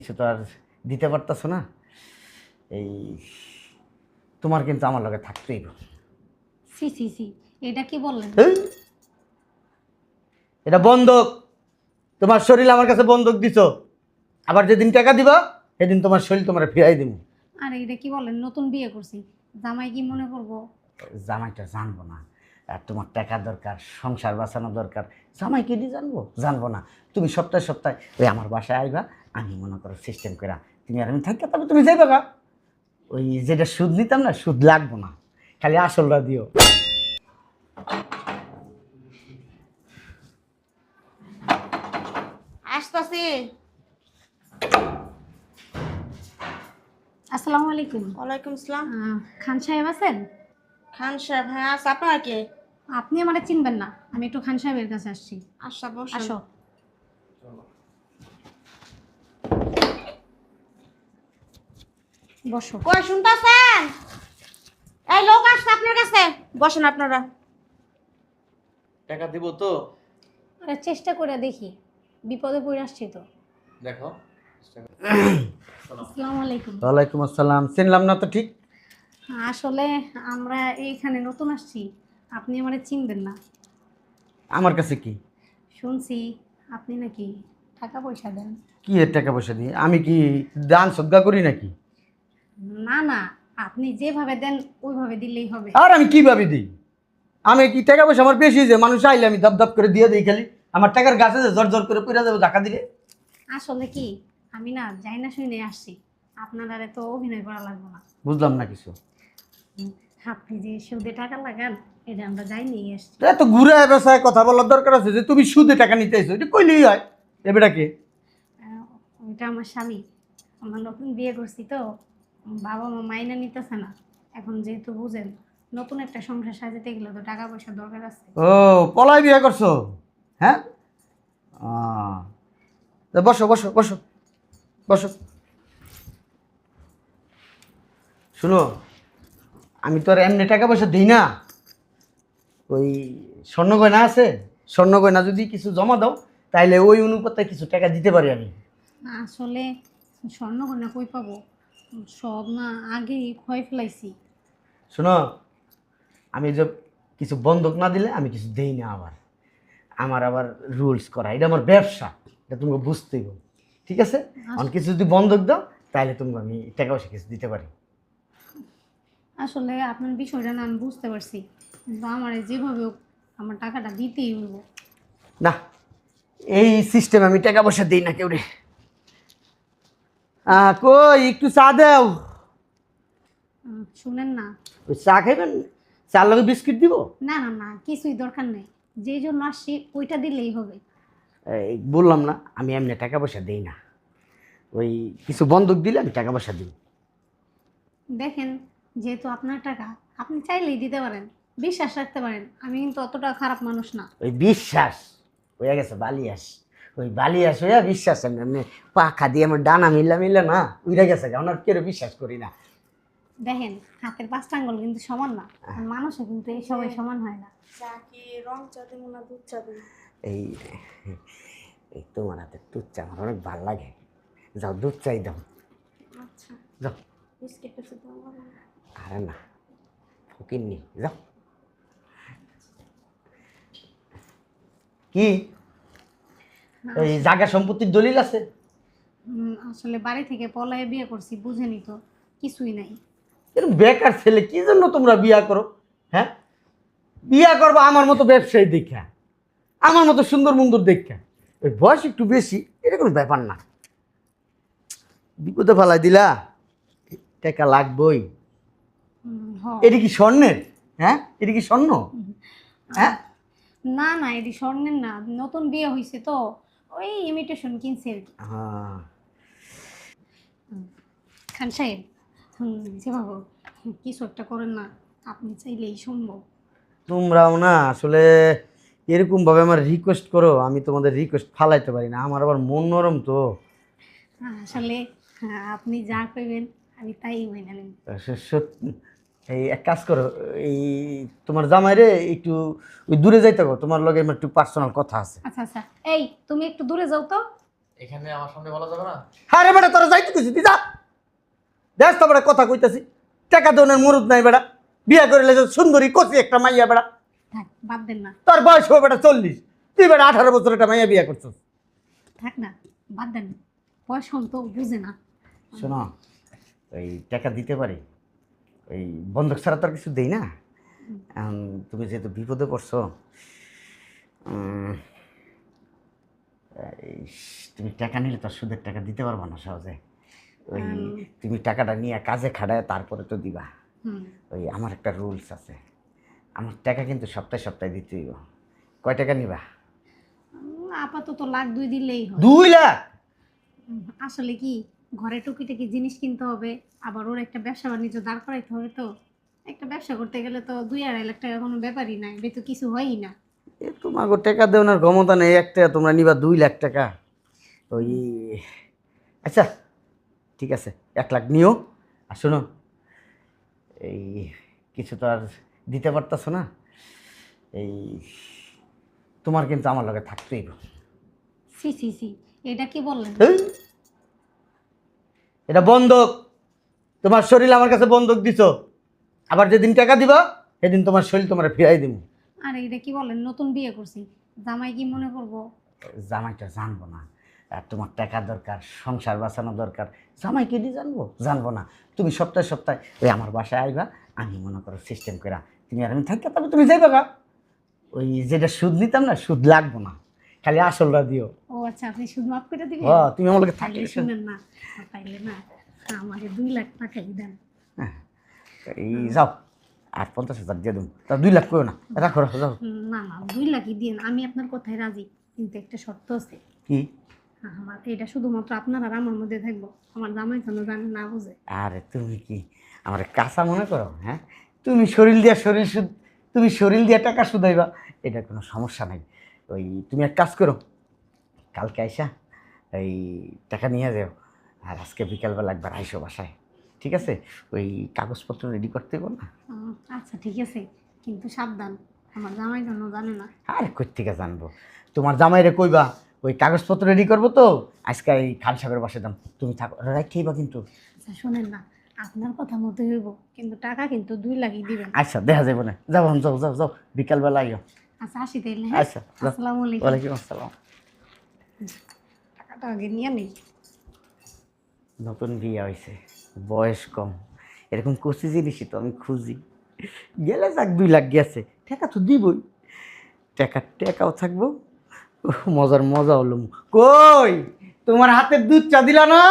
কিছু তো আর দিতে পারতাছো না। এই তোমার কিন্তু আমার লগে থাকতেই হবে। সি সি সি, এটা কি বললেন? এই, এটা বন্ধক। তোমার শরীর আমার কাছে বন্ধক দিছো, আবার যেদিন টাকা দিবা সেদিন তোমার শরীর তোমার ফিরাই দিব। আরে এটা কি বলেন? নতুন বিয়ে করছি, জামাই কি মনে করবো? জামাইটা জানবো না, আর তোমার টাকা দরকার, সংসার বাঁচানো দরকার, জামাই কি দিয়ে জানবো? জানবো না। তুমি সপ্তাহে সপ্তাহে ওই আমার বাসায় আইবা, আমি মনে করো সিস্টেম করে তুমি আর আমি থাকি, তবে তুমি যাইবা গা। ওই যেটা সুদ নিতাম না, সুদ লাগবো না, খালি আসলটা দিও। আসতেছি। আসসালামু আলাইকুম। ওয়ালাইকুম আসসালাম। খান সাহেব আছেন? খান সাহেব, হ্যাঁ আছে। আপনার কে? আপনি আমারে চিনবেন না, আমি একটু খান সাহেবের কাছে আসছি। আচ্ছা, বসুন। আসো। বসো। কই শুনতেছেন? এই লোক আসছে আপনার কাছে। বসেন আপনারা। টাকা দিব তো? আরে চেষ্টা করে দেখি, বিপদে পড়ে আসছি তো। দেখো। আসসালামু আলাইকুম। ওয়ালাইকুম আসসালাম। চিনলাম না তো ঠিক। আসলে আমরা এইখানে নতুন আসছি, আপনি আমারে চিনবেন না। আমার কাছে কি? শুনছি আপনি নাকি টাকা পয়সা দেন। কি এর টাকা পয়সা দিয়ে? আমি কি দান সদ্গা করি নাকি? না না, আপনি যেভাবে দেন ওইভাবে দিলেই হবে। আর আমি কিভাবে দিই? আমি কি টাকা পয়সা আমার বেশি যে মানুষ আইলে আমি দপ দপ করে দিয়ে দিই খালি? আমার টাকার গাছে যে জর জর করে পড়ে যাবো টাকা দিলে? আসলে কি, আমি না যাই না শুনে আসছি, আপনারা তো অভিনয় করা লাগবে না। বুঝলাম না কিছু। আপনি যে সুদে টাকা লাগান এটা আমরা যাই নিয়ে আসছি। এত ঘুরে বেসায় কথা বলার দরকার আছে যে তুমি সুদে টাকা নিতে আইছো? এটা কইলেই হয়। এবারটা ওইটা আমার স্বামী, আমরা নতুন বিয়ে করছি তো, বাবা মা মাইনা নিতেছে না। এখন যেহেতু বুঝেন নতুন একটা সংসার সাজাতে গেলে তো টাকা পয়সার দরকার আছে। ও, পলাই বিয়ে করছো? হ্যাঁ। আহ, তা বসো বসো বসো বসো। শুনো, আমি তো আর এমনি টাকা পয়সা দিই না। ওই স্বর্ণ গয়না আছে, স্বর্ণ গয়না যদি কিছু জমা দাও তাইলে ওই অনুপাতে কিছু টাকা দিতে পারি আমি। আসলে স্বর্ণকন্যা কই পাবো, সব না আগেই ক্ষয় ফেলাইছি। শোনো, আমি যে কিছু বন্ধক না দিলে আমি কিছু দেই না। আমার আবার রুলস করা, এটা আমার ব্যবসা, এটা তোমাকে বুঝতেই হবে। ঠিক আছে? অন কিছু যদি বন্ধক দাও তাহলে তোমাকে আমি টাকা পয়সা কিছু দিতে পারি। আসলে আপনার বিষয়টা না আমি বুঝতে পারছি, কিন্তু আমার যেভাবে হোক আমার টাকাটা দিতেই হইব। না, এই সিস্টেম আমি টাকা পয়সা দিই না কেউ রে। কই একটু চা দাও। শুনেন না। ওই চা খাইবেন? চার লগে বিস্কিট দিব? না না না, কিছুই দরকার নেই, যেই জন্য আসছি ওইটা দিলেই হবে। এই বললাম না আমি এমনি টাকা পয়সা দিই না, ওই কিছু বন্ধক দিলে আমি টাকা পয়সা দিই। দেখেন, যেহেতু আপনার টাকা, আপনি চাইলেই দিতে পারেন, বিশ্বাস রাখতে পারেন, আমি কিন্তু অতটা খারাপ মানুষ না। ওই বিশ্বাস হয়ে গেছে বালিয়াস, ওই বালিয়াস হইয়া বিশ্বাস এমনি পাখা দিয়ে আমার ডানা মিলা মিলা না উইরা গেছে, ওনার কেউ বিশ্বাস করি না। দেখেন, হাতের পাঁচটা আঙ্গুল কিন্তু সমান না, আর মানুষও কিন্তু এই সবাই সমান হয় না। চা কি রং চা দেবো না দুধ চা দেবো? এই এই তোমার হাতে দুধ চা আমার অনেক ভালো লাগে। যাও দুধ চাই দাও। আচ্ছা, যাও। বিস্কিট আছে তো আমার? আরে না, ফকির নি, যাও। কি এই জায়গা সম্পত্তির দলিল আছে? আসলে বাড়ি থেকে পলায়ে বিয়ে করছি, বুঝেনি তো, কিছুই নাই। এরকম বেকার ছেলে কি জন্য তোমরা বিয়া করো? হ্যাঁ, বিয়া করবো আমার মতো ব্যবসায়ী দেখা, আমার মতো সুন্দর মন্দর দেখা। ওই বয়স একটু বেশি, এটা কোনো ব্যাপার না। বিপদে ফেলাই দিলা, টাকা লাগবই। হ। এটা কি স্বর্ণের? হ্যাঁ, এটা কি স্বর্ণ? হ্যাঁ, না না, এটি স্বর্ণের না, নতুন বিয়ে হয়েছে তো, ওই ইমিটেশন কিনছে আর কি। হ্যাঁ। খান সাহেব, যেভাবে হোক, কিছু একটা করেন না, আপনি চাইলেই সম্ভব। তোমরাও না আসলে এরকম ভাবে আমার রিকোয়েস্ট করো, আমি তোমাদের রিকোয়েস্ট ফালাইতে পারি না, আমার আবার মন নরম তো। আসলে আপনি যা কইবেন আমি তাই মেনে নেব। এই এক কাজ করো, এই তোমার জামাইরে একটু ওই দূরে যাইতে গো, তোমার লগে আমার একটু পার্সোনাল কথা আছে। আচ্ছা আচ্ছা, এই তুমি একটু দূরে যাও তো। এখানে আমার সামনে বলা যাবে না? হ্যাঁ রে বেটা, তোরা যাইতে কইছি তুই যা। দেখ তো বেটা কথা কইতাছি, টাকা দোনের মুরুদ নাই বেটা, বিয়া করিলে যে সুন্দরী কচি একটা মাইয়া বেটা, থাক, বাদ দেন না। তোর বয়স হবে বেটা 40, তুই বেটা 18 বছর একটা মাইয়া বিয়া করছিস। থাক না, বাদ দেন। বয়স কম তো, বুঝে না। শোনো, ওই টাকা দিতে পারি, ওই বন্ধক ছাড়া তো আর কিছু দেই না। তুমি যেহেতু বিপদে পড়ছো, এই তুমি টাকা নিলে তো আর সুদের টাকা দিতে পারবো না সহজে। ওই তুমি টাকাটা নিয়ে কাজে খাটায় তারপরে তো দিবা। হুম, ওই আমার একটা রুলস আছে, আমার টাকা কিন্তু সপ্তাহে সপ্তাহে দিতে হইব। কয় টাকা নিবা? আপাতত লাখ 2 দিলেই হয়। 2 লাখ? আসলে কি, ঘরে টুকিটাকি জিনিস কিনতে হবে, আবার ওর একটা ব্যবসা বাণিজ্য দাঁড় করাইতে হবে। তো একটা ব্যবসা করতে গেলে তো 2-2.5 লাখ টাকা কোনো ব্যাপারই নাই, বে তো কিছু হয়ই না। এ তোমাকে টাকা দেওয়ার ক্ষমতা নেই একটা, তোমরা নিবা 2 লাখ টাকা। ওই আচ্ছা ঠিক আছে, 1 লাখ নিও। আর শোনো, এই কিছু তো আর দিতে পারতাছো না, এই তোমার কিন্তু আমার লগে থাকতেই হবে। সি সি সি, এটা কি বললেন? এই, এটা বন্ধক, তোমার শরীর আমার কাছে বন্ধক দিছো, আবার যেদিন টাকা দিবা সেদিন তোমার শরীর তোমার ফিরাই দিব। আরে এটা কি বলেন, নতুন বিয়ে করছি, জামাই কি মনে করবো? জামাইটা জানবো না, আর তোমার টাকা দরকার, সংসার বাঁচানো দরকার, জামাই কি দিয়ে জানবো? জানবো না। তুমি সপ্তাহে সপ্তাহে ওই আমার বাসায় আইবা, আমি মনে করো সিস্টেম করে তুমি আর আমি থাকি, তবে তুমি যাইবা গা। ওই যেটা সুদ নিতাম না, সুদ লাগবো না, খালি আসলটা দিও। ও আচ্ছা, আপনি শুধু মাফ করে দিবেন? ও তুমি আমার লগে তাইলে থাকলে শুনেন না, তাইলে না আমাকে 2 লাখ টাকাই দেন। এই যাও, আর 50,000 দিয়ে দেবো, তা 2 লাখ করো না, রাখো রাখো যাও। না না, 2 লাখই দিন, আমি আপনার কথায় রাজি, কিন্তু একটা শর্ত আছে। কি? আমার এটা শুধুমাত্র আপনার আর আমার মধ্যে থাকবো, আমার জামাই যেন জানে না, বুঝে। আরে তুমি কি আমার কাঁচা মনে করো? হ্যাঁ, তুমি শরীর দিয়া শরীর সুদ, তুমি শরীর দিয়া টাকা শুধাইবা, এটা কোনো সমস্যা নাই। ওই তুমি এক কাজ করো, কালকে আইসা এই টাকা নিয়ে যাও, আর আজকে বিকালবেলা একবার আইসো বাসায়, ঠিক আছে? ওই কাগজপত্র রেডি করতে হবে না? আচ্ছা ঠিক আছে, কিন্তু সাবধান, আমার জামাই যেন জানে না। আরে কই থেকে জানবো? তোমার জামাইরে কইবা ওই কাগজপত্র রেডি করবো তো, আজকে এই খান সাহেবের বাসায় যাম, তুমি থাকো, রাখেইবা কিন্তু। আচ্ছা শোনেন না, আপনার কথা মতো হইব, কিন্তু টাকা কিন্তু 2 লাখই দিবেন। আচ্ছা দেখা যাবো না, যাবো, যাও যাও যাও, বিকালবেলা আইও। আচ্ছা আসি তাইলে, হ্যাঁ? আচ্ছা, যাও। আসসালামু আলাইকুম। ওয়ালাইকুম আসসালাম। টাকাটা আগে নিয়ে নেই। নতুন বিয়ে হয়েছে, বয়স কম, এরকম কচি জিনিসই তো আমি খুঁজি। গেলে যাক 2 লাখ গেছে, টাকা তো দিবই, টাকাও থাকবো, মজার মজা হলো। কই তোমার হাতের দুধ চা দিলা না?